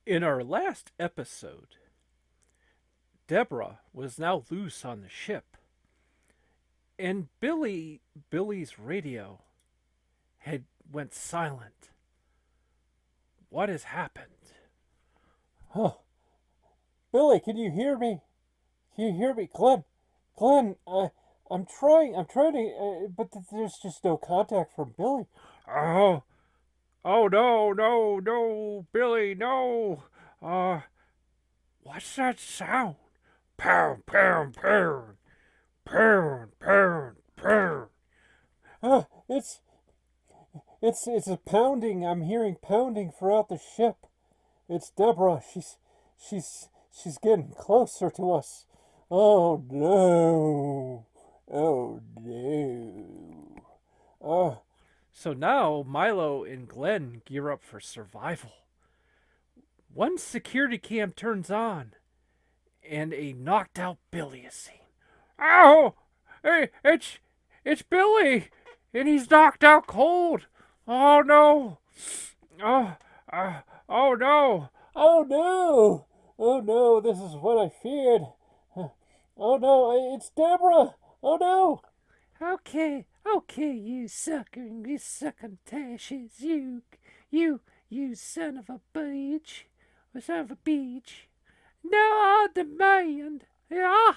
In our last episode, Deborah was now loose on the ship, and Billy's radio had went silent. What has happened? Huh. Billy, can you hear me? Can you hear me? Glenn, I'm trying to, but there's just no contact from Billy. Oh, oh no, no, no, Billy, no. Uh, what's that sound? Pound, pound, pound, pound, pound, pound. Uh, it's, it's a pounding. I'm hearing pounding throughout the ship. It's Deborah. She's getting closer to us. Oh no. Oh no. Uh, So now Milo and Glenn gear up for survival. One security cam turns on, and a knocked out Billy is seen. Ow! Hey, it's Billy, and he's knocked out cold. Oh no! Oh, oh no! oh no. Oh no, this is what I feared. Oh no, it's Deborah. Oh no. Okay, okay, you sucking tashes, you, you son of a bitch, son of a bitch. Now I demand, I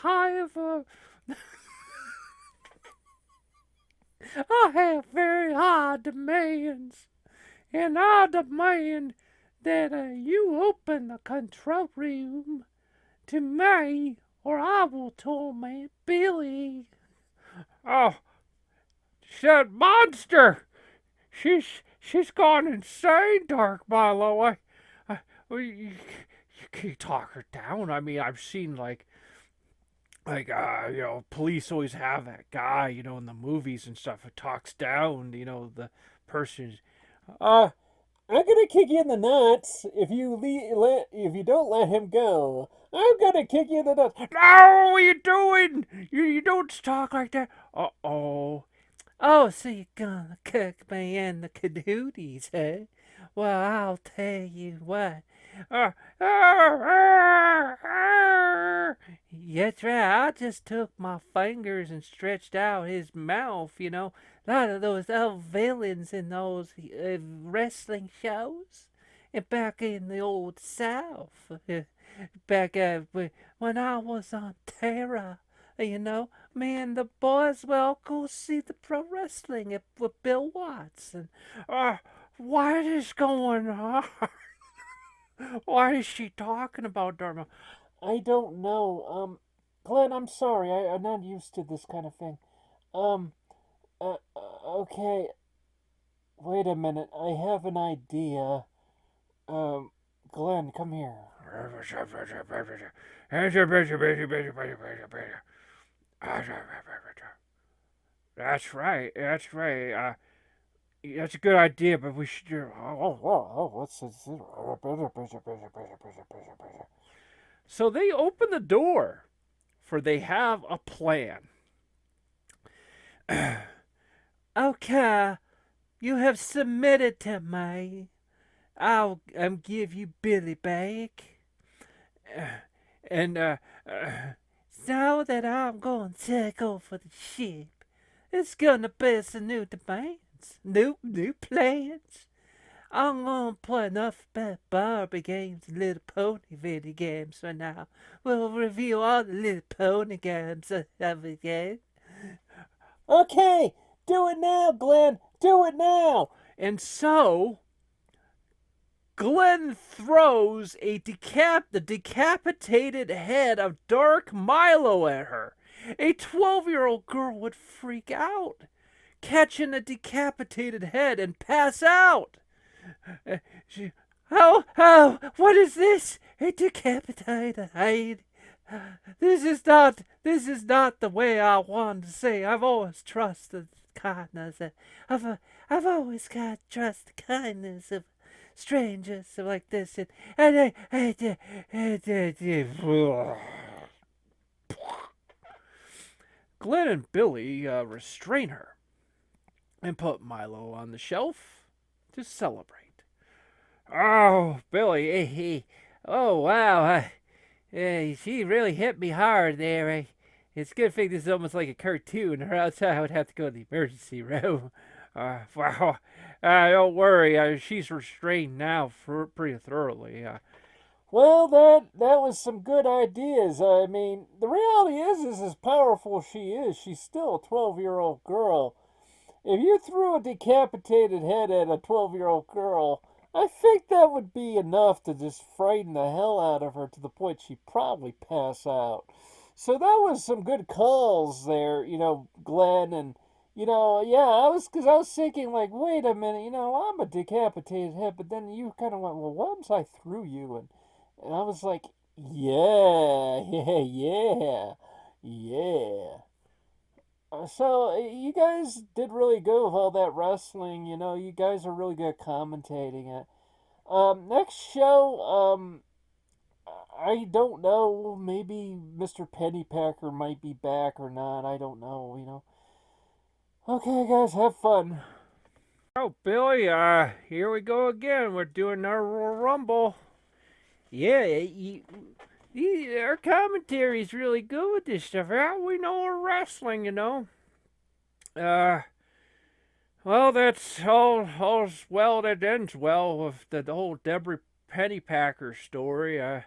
have very high demands, and I demand that you open the control room to me, or I will torment Billy. Oh, that monster! She's gone insane, Dark Milo. You can't talk her down. I mean, I've seen police always have that guy, in the movies and stuff who talks down, the person. Uh, I'm gonna kick you in the nuts if you don't let him go. I'm gonna kick you in the nuts. No, what are you doing? You don't talk like that. Uh-oh. Oh, so you're gonna cook me in the cadooties, eh? Well, I'll tell you what. Uh, That's right. I just took my fingers and stretched out his mouth, A lot of those old villains in those wrestling shows. And back in the old South. Back when I was on Terra. Me and the boys, well, go see the pro wrestling with Bill Watts. And what is going on? What is she talking about, Dharma? I don't know. Glenn, I'm sorry. I'm not used to this kind of thing. Um, okay. Wait a minute. I have an idea. Um, Glenn, come here. That's right. That's right. That's a good idea, but we should do. What's this? So they open the door, for they have a plan. Okay, you have submitted to me. I'll give you Billy back. And so that I'm going to take over the ship. It's gonna be some new demands, new plans. I'm gonna play enough Barbie games and Little Pony video games for now. We'll review all the Little Pony games of the game. Okay, do it now, Glenn. Do it now. And so Glenn throws the decapitated head of Dark Milo at her. A 12-year-old girl would freak out, catching a decapitated head and pass out. She, what is this? A decapitated head. This is not the way I wanted to say. I've always trusted kindness. I've always got trust the kindness of strangers like this. Glenn and Billy restrain her and put Milo on the shelf to celebrate. Oh, Billy, oh wow, she really hit me hard there. It's a good thing this is almost like a cartoon, or else I would have to go to the emergency room. Wow, don't worry, she's restrained now for pretty thoroughly. Well, that was some good ideas. I mean, the reality is as powerful as she is, she's still a 12-year-old girl. If you threw a decapitated head at a 12-year-old girl, I think that would be enough to just frighten the hell out of her to the point she'd probably pass out. So that was some good calls there, Glenn, and yeah, I was thinking like, wait a minute, I'm a decapitated head, but then you kind of went, well, once I threw you, and I was like, yeah, yeah, yeah. So you guys did really good with all that wrestling. You guys are really good at commentating it. Next show, I don't know. Maybe Mr. Pennypacker might be back or not. I don't know. Okay, guys, have fun. Oh, Billy, here we go again. We're doing our Royal Rumble. Yeah, our commentary's really good with this stuff. How we know we're wrestling. Uh, well, that's all's well that ends well with the whole Deborah Pennypacker story.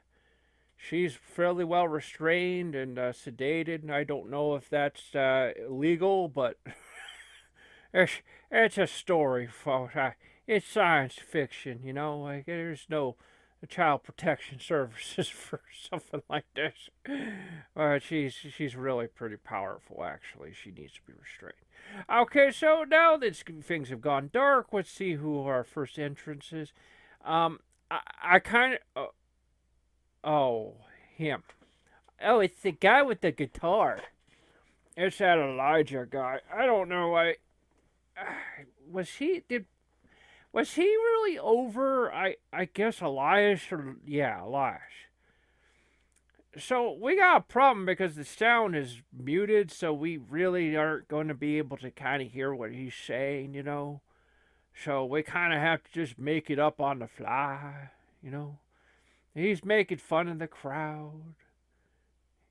She's fairly well restrained and sedated. I don't know if that's legal, but it's, it's a story, folks. It's science fiction. Like there's no child protection services for something like this. She's really pretty powerful. Actually, she needs to be restrained. Okay, so now that things have gone dark, let's see who our first entrance is. I kind of oh him. Oh, it's the guy with the guitar. It's that Elijah guy. I don't know. Was he did Was he really over? I guess Elias or yeah, Elias. So we got a problem because the sound is muted, so we really aren't going to be able to kind of hear what he's saying. So we kind of have to just make it up on the fly. He's making fun of the crowd.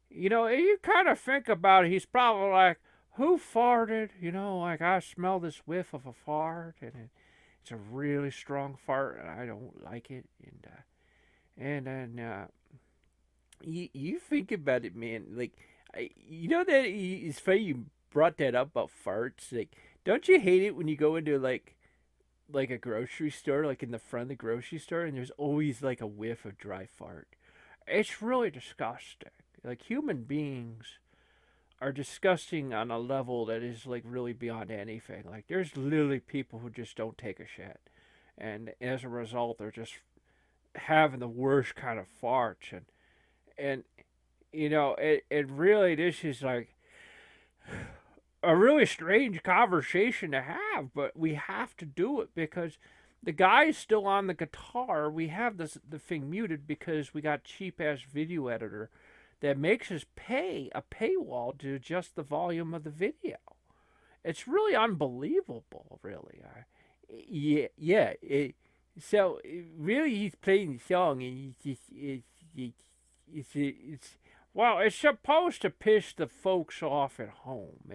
You kind of think about it, he's probably like, who farted? Like I smell this whiff of a fart, and it's a really strong fart, and I don't like it. And then you think about it, man. Like, that it's funny you brought that up about farts. Like, don't you hate it when you go into like a grocery store, like in the front of the grocery store, and there's always like a whiff of dry fart? It's really disgusting. Like human beings are disgusting on a level that is like really beyond anything. Like there's literally people who just don't take a shit, and as a result, they're just having the worst kind of farts, and it really this is like a really strange conversation to have, but we have to do it because the guy's still on the guitar. We have the thing muted because we got cheap ass video editor that makes us pay a paywall to adjust the volume of the video. It's really unbelievable, really. Yeah. So really, he's playing the song, and it's well, it's supposed to piss the folks off at home.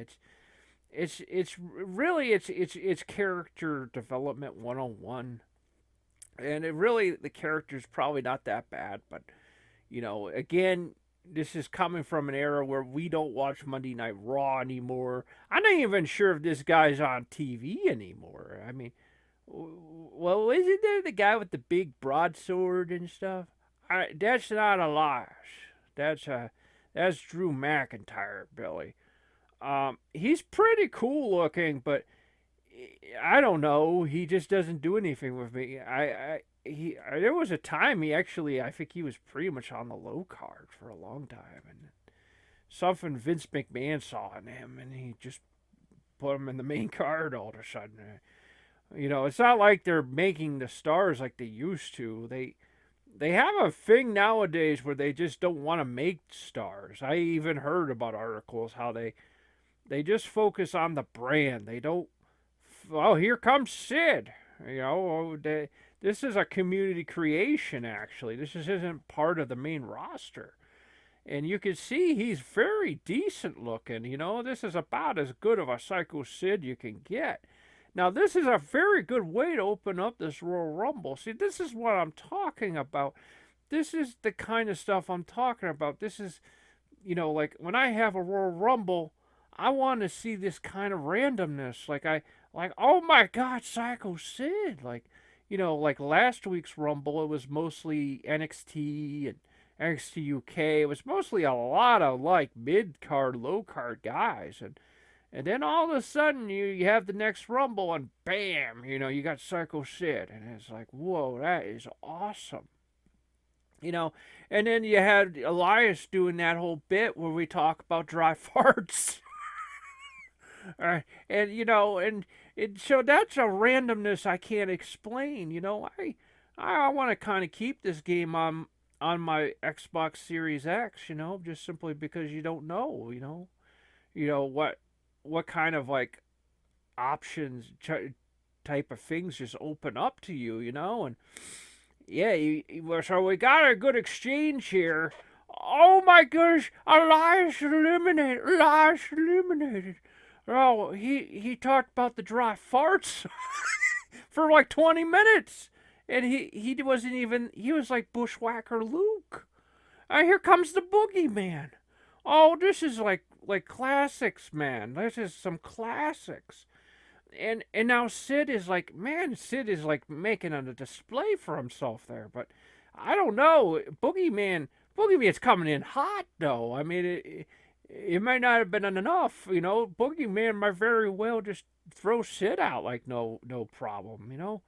It's really it's character development 101, and the character's probably not that bad, but again, this is coming from an era where we don't watch Monday Night Raw anymore. I'm not even sure if this guy's on TV anymore. I mean, well, isn't there the guy with the big broadsword and stuff? That's not Elias. That's Drew McIntyre, Billy. He's pretty cool looking, but I don't know. He just doesn't do anything with me. There was a time I think he was pretty much on the low card for a long time, and something Vince McMahon saw in him, and he just put him in the main card all of a sudden. It's not like they're making the stars like they used to. They have a thing nowadays where they just don't want to make stars. I even heard about articles how they just focus on the brand. They don't. Oh, here comes Sid. This is a community creation, actually. Isn't part of the main roster. And you can see he's very decent looking. This is about as good of a Psycho Sid you can get. Now, this is a very good way to open up this Royal Rumble. See, this is what I'm talking about. This is the kind of stuff I'm talking about. This is, like when I have a Royal Rumble, I want to see this kind of randomness. Like, oh my God, Psycho Sid. Like last week's Rumble, it was mostly NXT and NXT UK. It was mostly a lot of like mid card, low card guys, and then all of a sudden you have the next Rumble and bam, you got Psycho Sid, and it's like, whoa, that is awesome. And then you had Elias doing that whole bit where we talk about dry farts. And so that's a randomness I can't explain. I want to kind of keep this game on my Xbox Series X. Just simply because you don't know. What kind of like options type of things just open up to you. And yeah, so we got a good exchange here. Oh my gosh, Elias eliminated. Elias eliminated. Oh, he talked about the dry farts for like 20 minutes. And he wasn't even, he was like Bushwhacker Luke. Here comes the boogeyman. Oh, this is like classics, man. This is some classics. And now Sid is like making a display for himself there. But I don't know. Boogeyman's coming in hot, though. I mean, it might not have been enough, Boogeyman might very well just throw Sid out like no problem,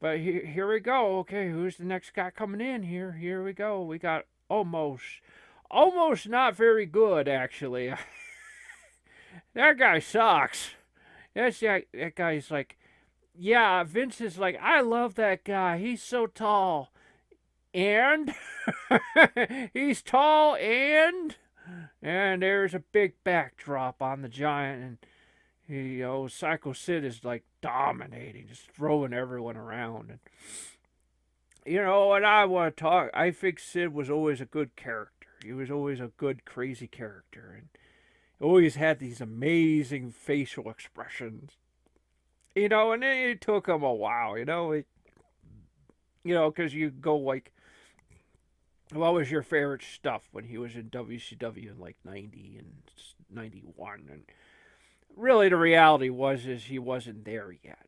But here we go. Okay, who's the next guy coming in here? Here we go. We got almost not very good, actually. That guy sucks. That guy's like, yeah, Vince is like, I love that guy. He's so tall. And he's tall and there's a big backdrop on the giant, and Psycho Sid is like dominating, just throwing everyone around, and I want to talk. I think Sid was always a good character. He was always a good crazy character, and always had these amazing facial expressions. And then it took him a while, because you go like, what was your favorite stuff when he was in WCW in like 90 and 91? And really the reality is he wasn't there yet.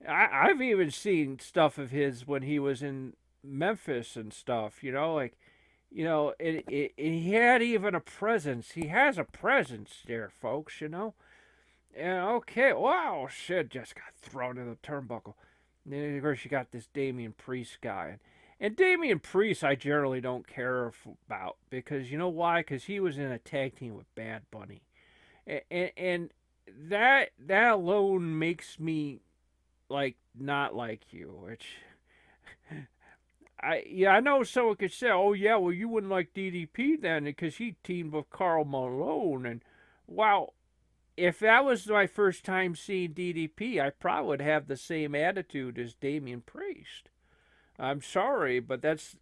I've even seen stuff of his when he was in Memphis and stuff, he had even a presence. He has a presence there, folks, And okay, wow, Sid just got thrown in the turnbuckle. And then, of course, you got this Damian Priest guy. And Damian Priest, I generally don't care about because you know why? Because he was in a tag team with Bad Bunny, and that alone makes me like not like you. Which I know someone could say, oh yeah, well you wouldn't like DDP then because he teamed with Karl Malone, and wow. If that was my first time seeing DDP, I probably would have the same attitude as Damian Priest. I'm sorry, but that's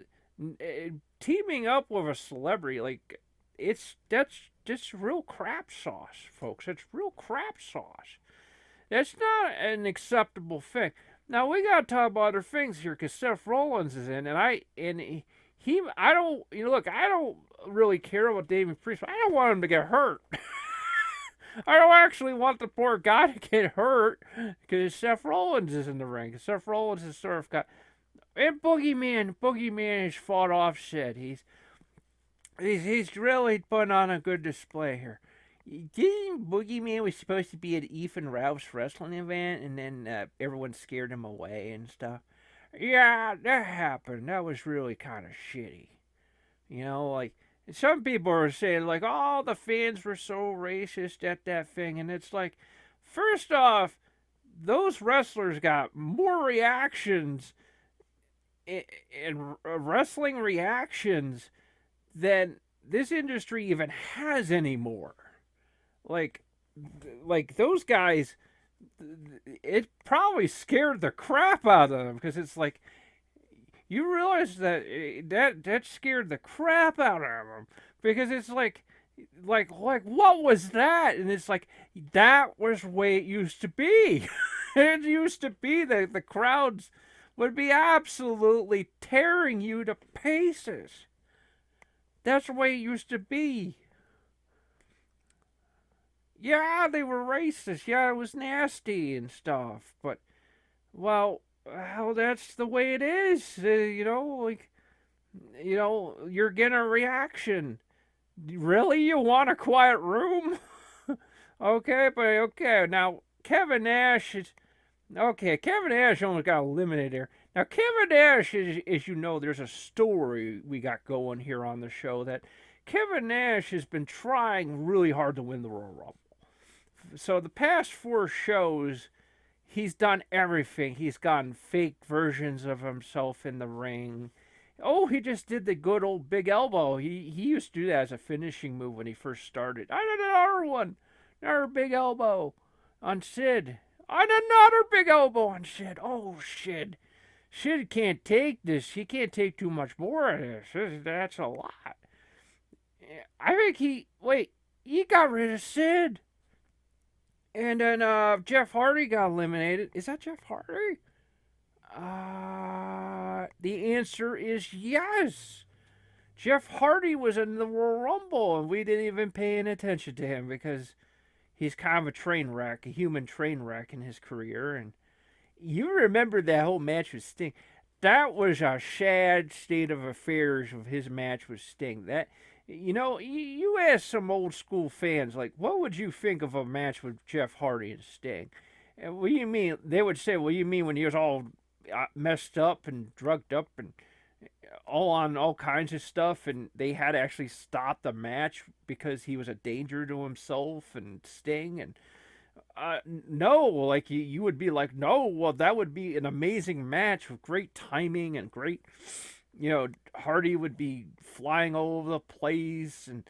teaming up with a celebrity like that's just real crap sauce, folks. It's real crap sauce. That's not an acceptable thing. Now we gotta talk about other things here because Seth Rollins is in, and I don't look, I don't really care about Damian Priest. But I don't want him to get hurt. I don't actually want the poor guy to get hurt because Seth Rollins is in the ring. Seth Rollins has sort of got. And Boogeyman has fought off Sid. He's really putting on a good display here. Didn't Boogeyman was supposed to be at Ethan Ralph's wrestling event, and then everyone scared him away and stuff? Yeah, that happened. That was really kind of shitty. Like some people are saying, like, oh, the fans were so racist at that thing, and it's like, first off, those wrestlers got more reactions and wrestling reactions than this industry even has anymore. Like those guys, it probably scared the crap out of him because it's like you realize that that scared the crap out of him because it's like what was that? And it's like that was the way it used to be. It used to be that the crowds would be absolutely tearing you to pieces. That's the way it used to be. Yeah, they were racist. Yeah, it was nasty and stuff. But well, that's the way it is. You're getting a reaction. Really, you want a quiet room? Okay, but okay. Now Kevin Nash is okay. Kevin Nash almost got eliminated here. Now Kevin Nash, as you know, there's a story we got going here on the show that Kevin Nash has been trying really hard to win the Royal Rumble. So the past 4 shows, he's done everything. He's gotten fake versions of himself in the ring. Oh, he just did the good old big elbow. He used to do that as a finishing move when he first started. I did another one, another big elbow on Sid. And another big elbow on Sid. Oh, Sid. Sid can't take this. He can't take too much more of this. That's a lot. I think he got rid of Sid. And then Jeff Hardy got eliminated. Is that Jeff Hardy? The answer is yes. Jeff Hardy was in the Royal Rumble, and we didn't even pay any attention to him because he's kind of a train wreck, a human train wreck in his career. And you remember that whole match with Sting? That was a sad state of affairs of his match with Sting. That you ask some old school fans, like, what would you think of a match with Jeff Hardy and Sting? And what do you mean? They would say, well, you mean when he was all messed up and drugged up and all on all kinds of stuff, and they had to actually stop the match because he was a danger to himself and Sting? And no, like you would be like, no, well, that would be an amazing match with great timing and great, Hardy would be flying all over the place, and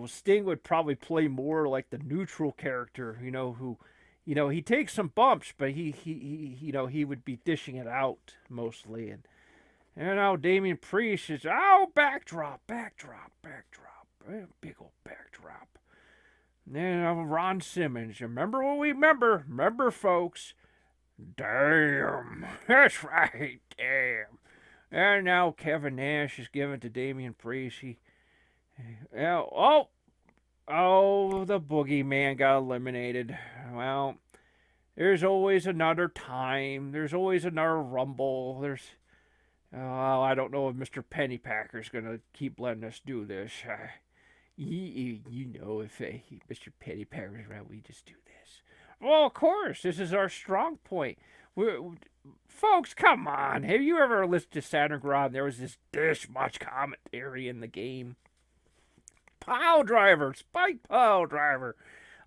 Sting would probably play more like the neutral character, who, he takes some bumps, but he would be dishing it out mostly, and now Damian Priest is backdrop, big old backdrop. Then Ron Simmons. Remember what we remember, folks. Damn, that's right, damn. And now Kevin Nash is given to Damian Priest. The boogeyman got eliminated. Well, there's always another time. There's always another Rumble. I don't know if Mr. Pennypacker's going to keep letting us do this. If Mr. Pennypacker's around, we just do this. Well, of course, this is our strong point. Folks, come on. Have you ever listened to Saturn Ground? There was this much commentary in the game. Spike Pile Driver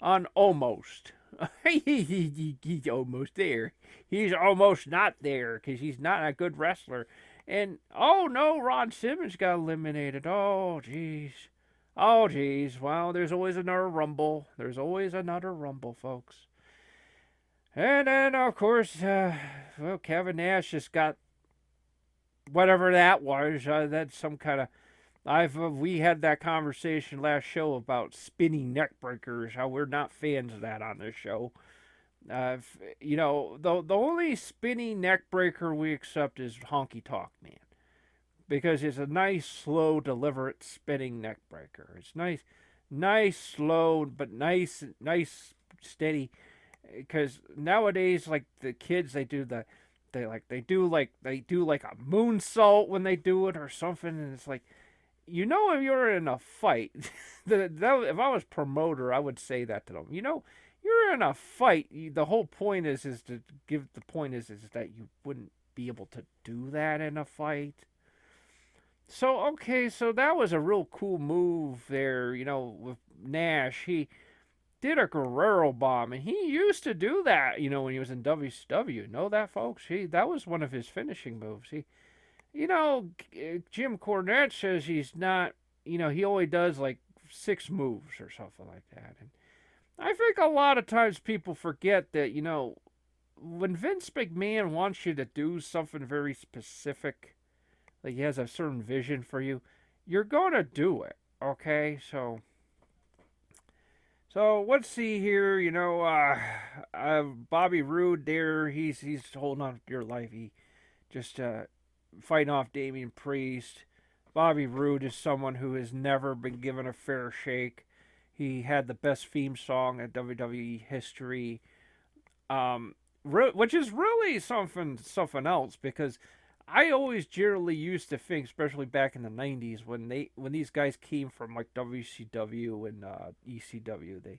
on Almost. He's almost there. He's almost not there because he's not a good wrestler. And, oh no, Ron Simmons got eliminated. Oh, jeez. Well, there's always another Rumble. Folks. And then, of course, Kevin Nash just got whatever that was. That's some kind of. We had that conversation last show about spinning neck breakers. How we're not fans of that on this show. The only spinning neck breaker we accept is Honky Tonk Man, because it's a nice, slow, deliberate spinning neck breaker. It's nice, slow, but nice, steady. Because nowadays, like the kids, they do like a moonsault when they do it or something, and it's like, if you're in a fight, if I was promoter, I would say that to them. You're in a fight. The whole point is that you wouldn't be able to do that in a fight. So that was a real cool move there, with Nash. He did a Guerrero bomb, and he used to do that, when he was in WCW. Know that, folks? That was one of his finishing moves. Jim Cornette says he's not, he only does like 6 moves or something like that. And I think a lot of times people forget that, when Vince McMahon wants you to do something very specific, like he has a certain vision for you, you're going to do it. Okay? So let's see here. Bobby Roode there. He's holding on to your life. He just fighting off Damian Priest. Bobby Roode is someone who has never been given a fair shake. He had the best theme song in WWE history, um, which is really something else because I always generally used to think, especially back in the '90s when these guys came from like WCW and ECW,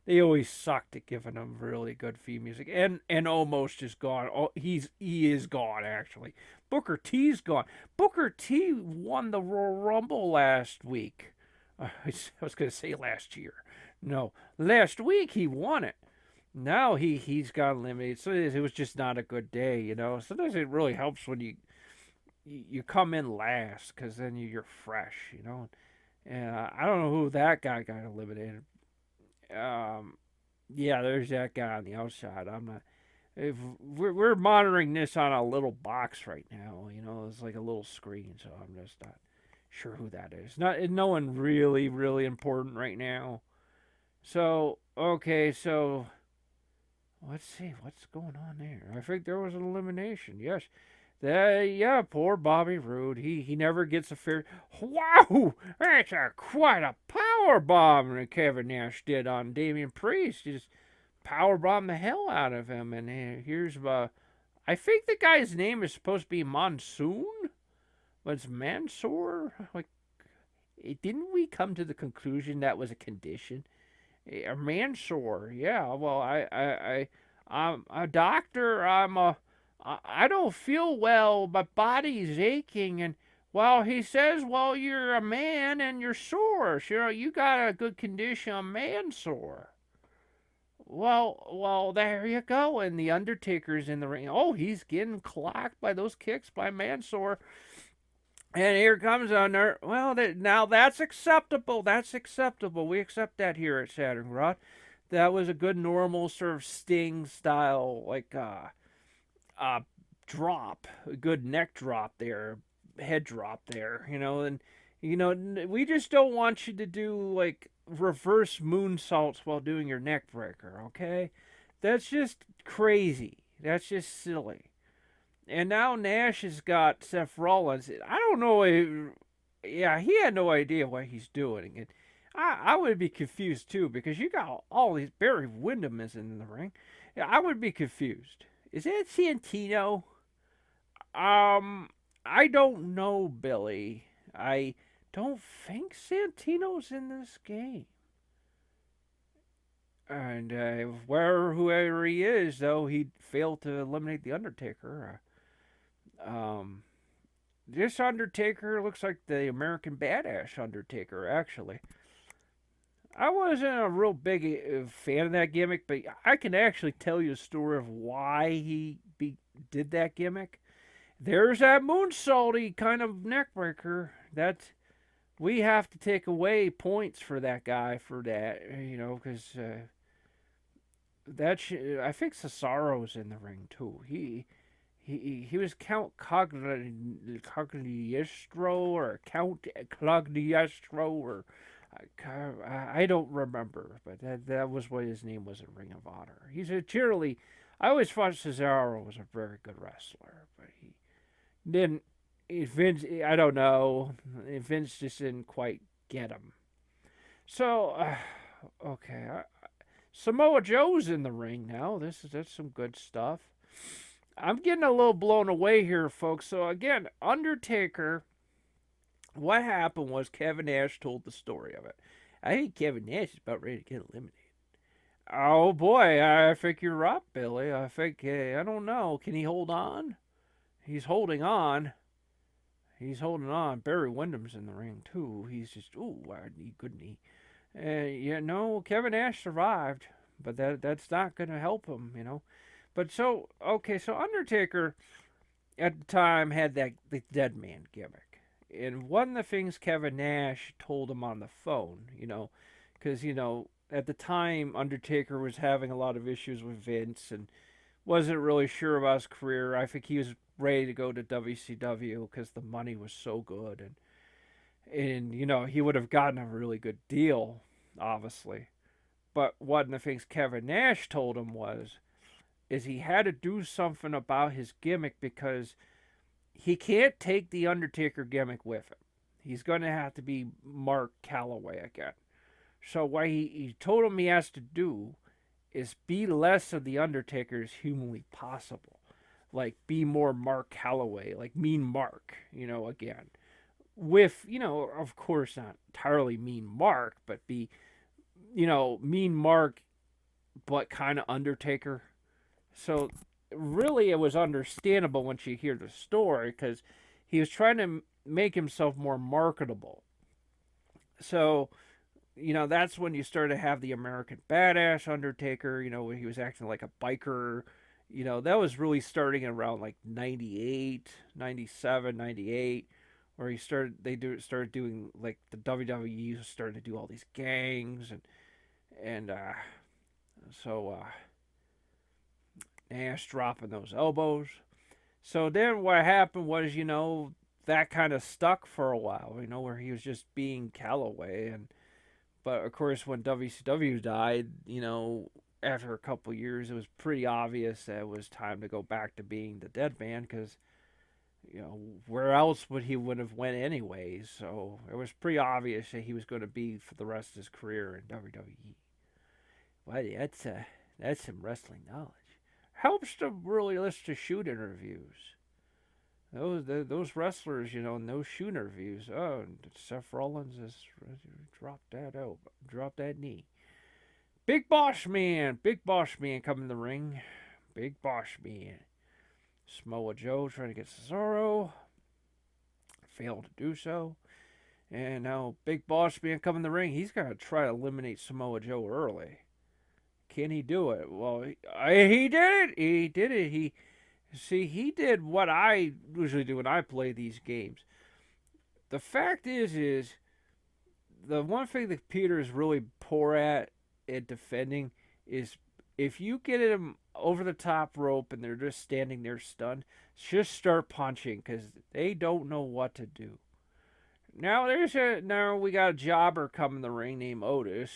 they always sucked at giving them really good theme music. And almost is gone. Oh, he is gone actually. Booker T's gone. Booker T won the Royal Rumble last week. I was gonna say last year. No, last week he won it. Now he's got eliminated. So it was just not a good day. Sometimes it really helps when you come in last because then you're fresh. And I don't know who that guy got eliminated. Um, yeah, there's that guy on the outside. I'm not. If we're monitoring this on a little box right now, it's like a little screen, so I'm just not sure who that is. Not no one really important right now. So okay, so let's see what's going on there. I think there was an elimination. Yes, yeah, poor Bobby Roode. He never gets a fair. Wow, that's quite a power bomb that Kevin Nash did on Damian Priest. He just power bomb the hell out of him. And here's I think the guy's name is supposed to be Monsoon, but it's Mansoor. Like, didn't we come to the conclusion that was a condition? A Mansoor, yeah. Well, I'm a doctor. I don't feel well. My body's aching, and well, he says, well, you're a man and you're sore. So you got a good condition, a man sore. Well, there you go. And the Undertaker's in the ring. Oh, he's getting clocked by those kicks by Mansoor. And here comes Under. Well, now that's acceptable. That's acceptable. We accept that here at Saturn Rod. That was a good normal sort of Sting style, like drop, a good neck drop there, head drop there, and we just don't want you to do like reverse moonsaults while doing your neck breaker, okay? That's just crazy. That's just silly. And now Nash has got Seth Rollins. I don't know. Yeah, he had no idea what he's doing. And I would be confused too because you got all these. Barry Windham is in the ring. Yeah, I would be confused. Is that Santino? I don't know, Billy. I don't think Santino's in this game. And whoever he is, though, he failed to eliminate the Undertaker. Um, this Undertaker looks like the American Badass Undertaker, actually. I wasn't a real big fan of that gimmick, but I can actually tell you a story of why did that gimmick. There's that moonsaulty kind of neckbreaker. We have to take away points for that guy for that, because I think Cesaro's in the ring too. He was Count Cogliestro or Count Cogliestro or I don't remember, but that was what his name was in Ring of Honor. He's a cheerily. I always thought Cesaro was a very good wrestler, but he didn't. Vince, I don't know. Vince just didn't quite get him. So, okay, Samoa Joe's in the ring now. That's some good stuff. I'm getting a little blown away here, folks. So again, Undertaker. What happened was Kevin Nash told the story of it. I think Kevin Nash is about ready to get eliminated. Oh boy, I think you're right, Billy. I think I don't know. Can he hold on? He's holding on. He's holding on. Barry Windham's in the ring too. He's just good knee. Kevin Nash survived, but that's not going to help him. But so Undertaker at the time had the dead man gimmick, and one of the things Kevin Nash told him on the phone, because at the time, Undertaker was having a lot of issues with Vince and wasn't really sure about his career. I think he was ready to go to WCW because the money was so good, and he would have gotten a really good deal, obviously. But one of the things Kevin Nash told him is he had to do something about his gimmick because he can't take the Undertaker gimmick with him. He's going to have to be Mark Calloway again. So what he told him he has to do is be less of the Undertaker as humanly possible. Like be more Mark Calloway, like Mean Mark, again. With, of course not entirely Mean Mark, but be, Mean Mark, but kind of Undertaker. So really it was understandable once you hear the story because he was trying to make himself more marketable. So that's when you started to have the American Badass Undertaker, when he was acting like a biker. That was really starting around like 98, 97, 98, where started doing like the WWE was starting to do all these gangs and so Nash dropping those elbows. So then what happened was, that kind of stuck for a while, where he was just being Calloway and but of course, when WCW died, after a couple years, it was pretty obvious that it was time to go back to being the dead man because, where else would have went anyways? So it was pretty obvious that he was going to be for the rest of his career in WWE. Well, that's some wrestling knowledge. Helps to really listen to shoot interviews. Those wrestlers, in those shoe interviews. Oh, Seth Rollins has dropped that out, dropped that knee. Big Boss Man coming in the ring. Big Boss Man. Samoa Joe trying to get Cesaro, failed to do so. And now Big Boss Man coming in the ring. He's got to try to eliminate Samoa Joe early. Can he do it? Well, he did it. He did it. He did what I usually do when I play these games. The fact is the one thing that Peter is really poor at defending is if you get him over the top rope and they're just standing there stunned, just start punching because they don't know what to do. Now we got a jobber coming in the ring named Otis.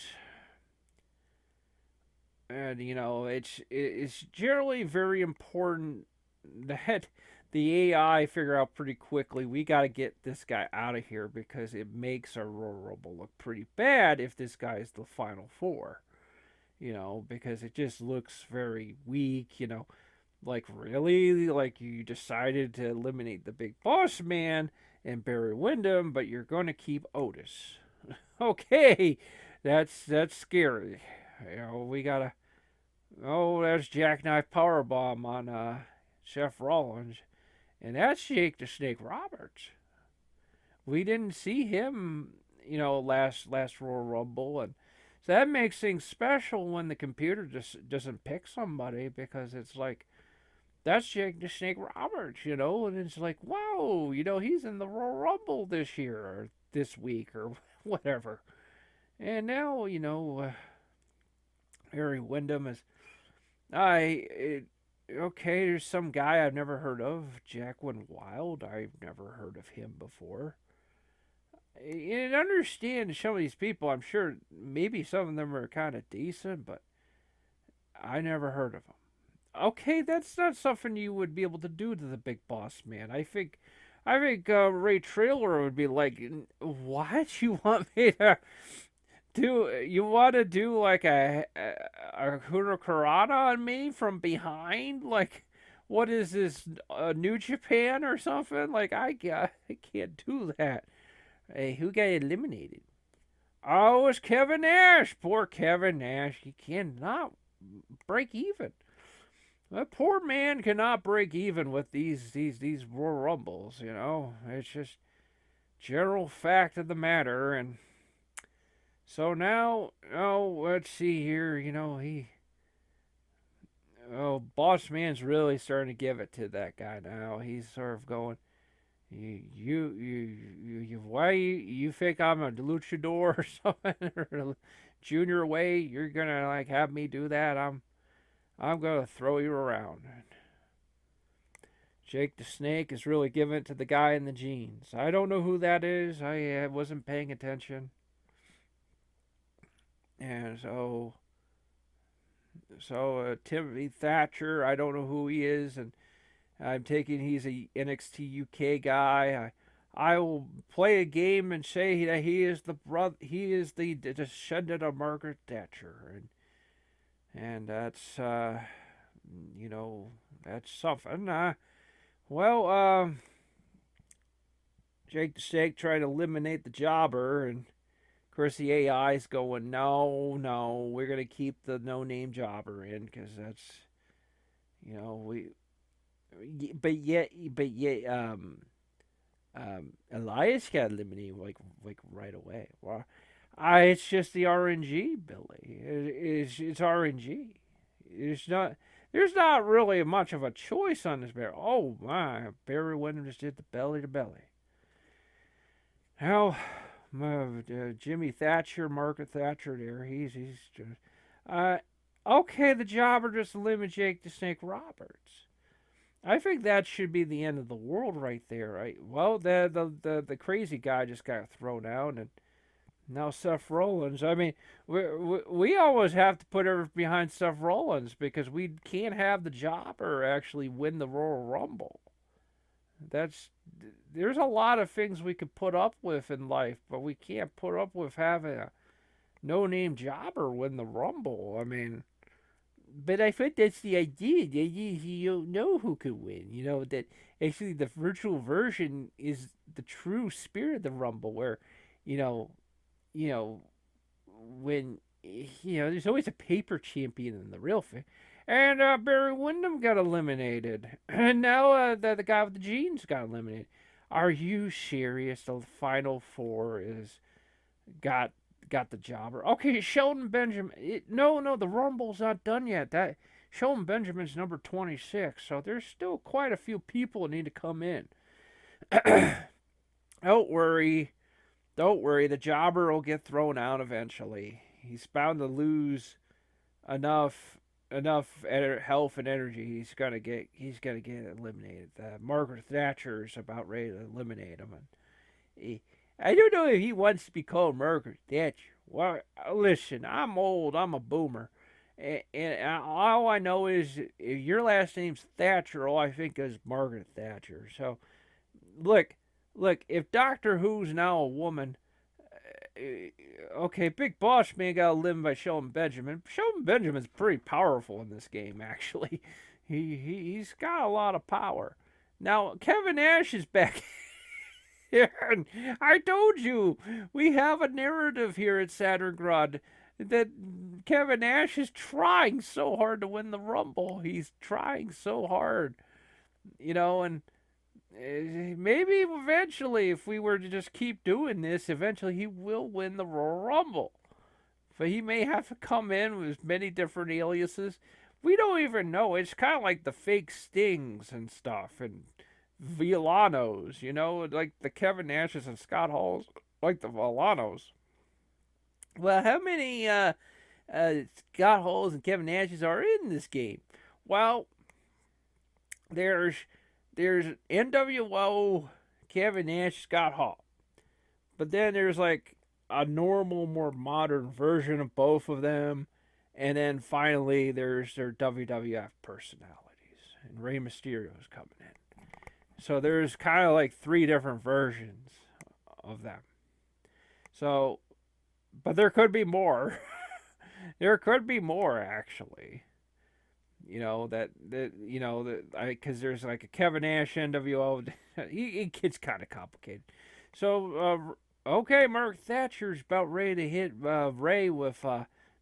And it's generally very important that the AI figure out pretty quickly we got to get this guy out of here because it makes our Royal Rumble look pretty bad if this guy is the final four. Because it just looks very weak. Like really, like you decided to eliminate the Big Boss Man and Barry Windham, but you're going to keep Otis. Okay, that's scary. We gotta. Oh, there's Jackknife Powerbomb on Seth Rollins, and that's Jake the Snake Roberts. We didn't see him, last Royal Rumble, and so that makes things special when the computer just doesn't pick somebody because it's like that's Jake the Snake Roberts, and it's like wow, he's in the Royal Rumble this year or this week or whatever, and now Harry Wyndham is okay, there's some guy I've never heard of, Jacqueline Wild. I've never heard of him before. And understand some of these people, I'm sure maybe some of them are kind of decent, but I never heard of them. Okay, that's not something you would be able to do to the Big Boss Man. I think Ray Traylor would be like, "What you want me to do? You want to do like a hurricanrana on me from behind? Like, what is this? New Japan or something? Like, I can't do that. Hey, who got eliminated? Oh, it was Kevin Nash. Poor Kevin Nash. He cannot break even. That poor man cannot break even with these Royal Rumbles. It's just general fact of the matter. And so now, let's see here. Boss Man's really starting to give it to that guy now. He's sort of going, why you think I'm a luchador or something, or a Junior way, you're gonna like have me do that. I'm gonna throw you around. Jake the Snake is really giving it to the guy in the jeans. I don't know who that is. I wasn't paying attention. And Timothy Thatcher, I don't know who he is, and I'm taking he's a NXT UK guy. I will play a game and say that he is the descendant of Margaret Thatcher, and that's you know that's something. Well, Jake the Snake tried to eliminate the jobber, and of course the AI's going, no, we're gonna keep the no-name jobber in because that's we, but yet, Elias got eliminated like right away. Well, it's just the RNG, Billy. It's RNG. It's not. There's not really much of a choice on this bear. Oh my, Barry Windham just did the belly to belly. Now, Jimmy Thatcher, Margaret Thatcher, there. He's just. Okay, the jobber just eliminated Jake the Snake Roberts. I think that should be the end of the world right there, right? Well, the crazy guy just got thrown out, and now Seth Rollins. I mean, we always have to put everything behind Seth Rollins because we can't have the jobber actually win the Royal Rumble. There's a lot of things we could put up with in life, but we can't put up with having a no-name jobber win the Rumble. I mean, but I think that's the idea. You don't know who could win. You know that actually the virtual version is the true spirit of the Rumble, where you know, when there's always a paper champion in the real thing. And Barry Windham got eliminated, and now the guy with the jeans got eliminated. Are you serious? The final four is got the jobber. Okay, Sheldon Benjamin. No, the Rumble's not done yet. That Sheldon Benjamin's number 26, so there's still quite a few people that need to come in. Don't worry. The jobber will get thrown out eventually. He's bound to lose enough health and energy. He's gonna get eliminated. Margaret Thatcher's about ready to eliminate him. And I don't know if he wants to be called Margaret Thatcher. Well, listen, I'm old. I'm a boomer. And all I know is if your last name's Thatcher, all I think is Margaret Thatcher. So, look, if Doctor Who's now a woman, okay, Big Boss Man got eliminated by Sheldon Benjamin. Sheldon Benjamin's pretty powerful in this game, actually. He's got a lot of power. Now, Kevin Nash is back. I told you, we have a narrative here at Saturngrad that Kevin Nash is trying so hard to win the Rumble. He's trying so hard, and maybe eventually, if we were to just keep doing this, eventually he will win the Royal Rumble. But he may have to come in with many different aliases. We don't even know. It's kind of like the fake Stings and stuff, and Villanos, like the Kevin Nashes and Scott Halls, like the Villanos. Well, how many Scott Halls and Kevin Nashes are in this game? Well, there's NWO, Kevin Nash, Scott Hall. But then there's like a normal, more modern version of both of them. And then finally there's their WWF personalities. And Rey Mysterio's coming in. So there's kind of like 3 different versions of them. So, but there could be more. There could be more, actually. Because there's like a Kevin Nash NWO. It gets kind of complicated. So, okay, Mark Thatcher's about ready to hit Ray with,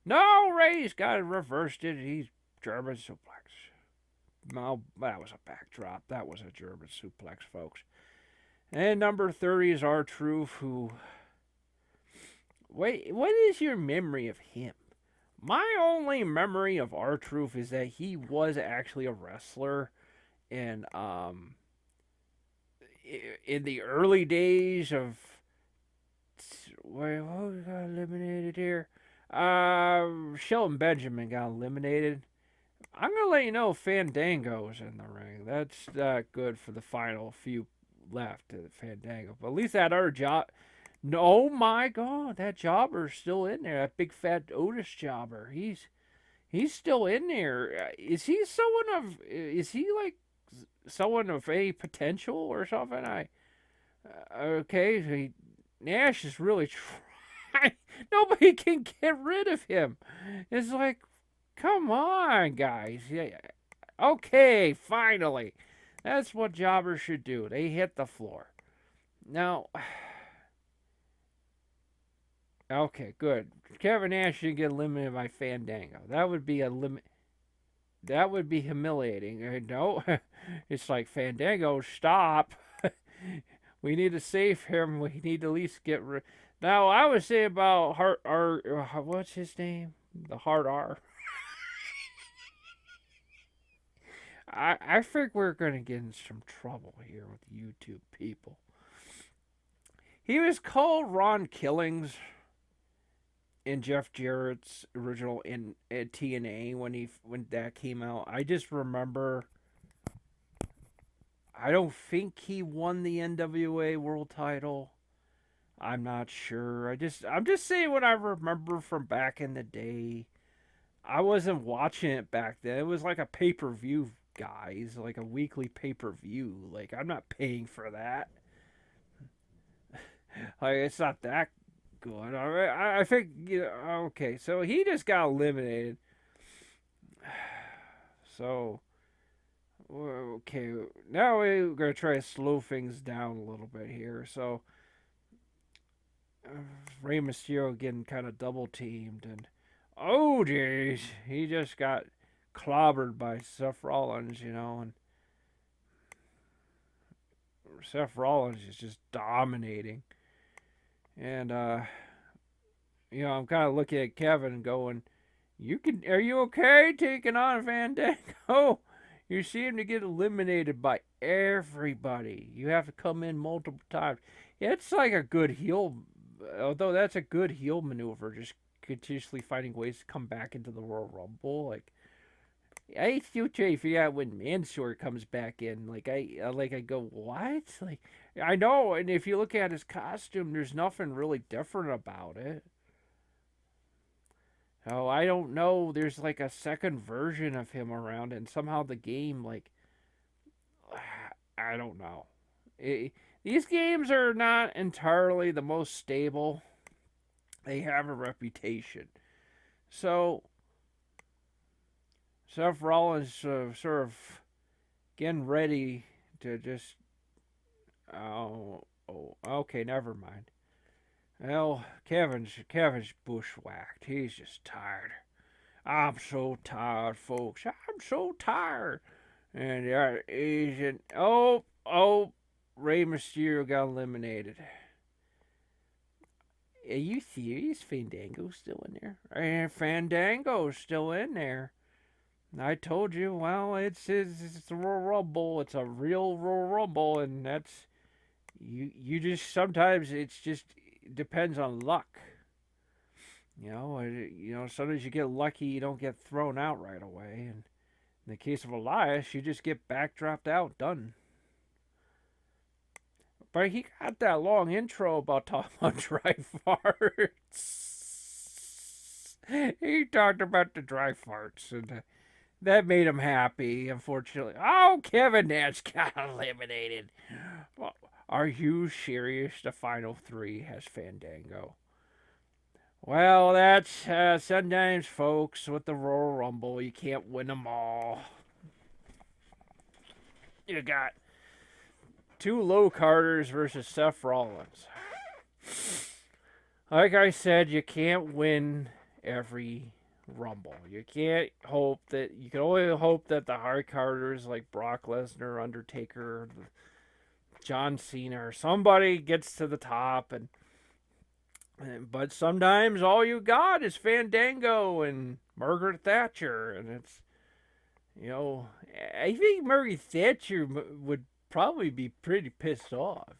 no, Ray's got it reversed it. He's German suplex. No, that was a backdrop. That was a German suplex, folks. And number 30 is R-Truth, who... Wait, what is your memory of him? My only memory of R-Truth is that he was actually a wrestler in the early days of... Wait, what got eliminated here? Shelton Benjamin got eliminated. I'm gonna let you know Fandango's in the ring. That's not good for the final few left of Fandango. But at least that other job. No, oh my God, that jobber's still in there. That big fat Otis jobber. He's still in there. Is he someone of? Is he like someone of a potential or something? Okay. Nash is really trying. Nobody can get rid of him. It's like, come on, guys. Yeah. Okay, finally. That's what jobbers should do. They hit the floor. Now, okay, good. Kevin Nash should get eliminated by Fandango. That would be a limit. That would be humiliating. No, it's like Fandango, stop. We need to save him. We need to at least get rid. Now I was saying about Hart R. What's his name? The Hard R. I think we're gonna get in some trouble here with YouTube people. He was called Ron Killings in Jeff Jarrett's original in TNA when that came out. I just remember. I don't think he won the NWA World Title. I'm not sure. I'm just saying what I remember from back in the day. I wasn't watching it back then. It was like a pay-per-view, guys, like a weekly pay-per-view. Like I'm not paying for that. Like it's not that good. I think okay, so he just got eliminated. So okay, now we're gonna try to slow things down a little bit here. So Rey Mysterio getting kind of double teamed, and oh jeez, he just got clobbered by Seth Rollins, and Seth Rollins is just dominating. And I'm kind of looking at Kevin going, are you okay taking on Fandango? You seem to get eliminated by everybody. You have to come in multiple times. Yeah, it's like a good heel, although that's a good heel maneuver, just continuously finding ways to come back into the Royal Rumble. Like, I still try to figure out when Mansoor comes back in. Like I go, what? Like I know, and if you look at his costume, there's nothing really different about it. Oh, I don't know. There's like a second version of him around, and somehow the game, like, I don't know. These games are not entirely the most stable. They have a reputation. So, Seth Rollins sort of getting ready to just. Okay, never mind. Well, Kevin's bushwhacked. He's just tired. I'm so tired, folks. I'm so tired. And he's in. Rey Mysterio got eliminated. Are you serious? Fandango's still in there? And Fandango's still in there. I told you. Well, it's a Royal Rumble. It's a real Royal Rumble, and that's you. Just sometimes it's just depends on luck. Sometimes you get lucky, you don't get thrown out right away, and in the case of Elias, you just get backdropped out, done. But he got that long intro about talking about dry farts. He talked about the dry farts, and that made him happy, unfortunately. Oh, Kevin Nash got eliminated. Well, are you serious? The final three has Fandango. Well, that's sometimes, folks, with the Royal Rumble, you can't win them all. You got two low carders versus Seth Rollins. Like I said, you can't win every Rumble. You can only hope that the high carders like Brock Lesnar, Undertaker, John Cena, or somebody gets to the top, but sometimes all you got is Fandango and Margaret Thatcher, and it's I think Margaret Thatcher would probably be pretty pissed off.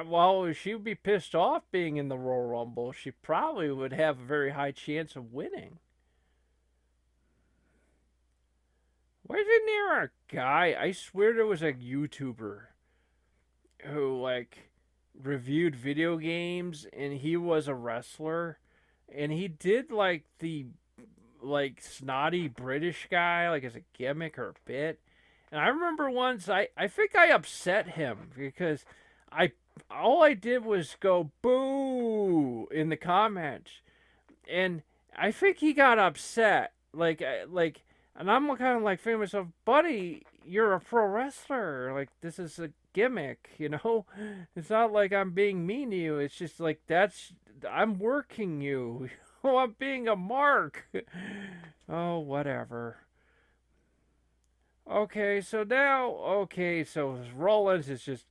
Well, she would be pissed off being in the Royal Rumble. She probably would have a very high chance of winning. Wasn't there a guy? I swear there was a YouTuber who like reviewed video games and he was a wrestler and he did like the like snotty British guy like as a gimmick or a bit. And I remember once I think I upset him because I all I did was go boo in the comments and I think he got upset like and I'm kind of like thinking to myself, buddy, you're a pro wrestler. Like this is a gimmick, you know. It's not like I'm being mean to you. It's just like I'm working you. Oh, I'm being a mark. Oh, whatever. So Rollins is just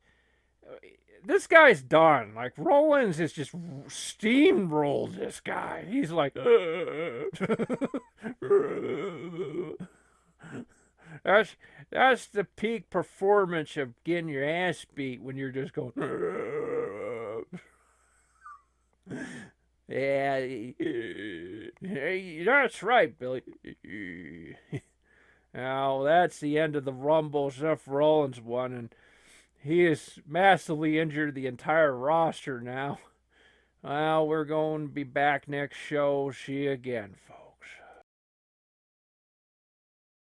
this guy's done. Like Rollins is just steamrolled this guy. He's like, that's that's the peak performance of getting your ass beat when you're just going. Yeah, that's right, Billy. Now that's the end of the Rumble. Seth Rollins won, and he has massively injured the entire roster now. Well, we're going to be back next show. See you again, folks.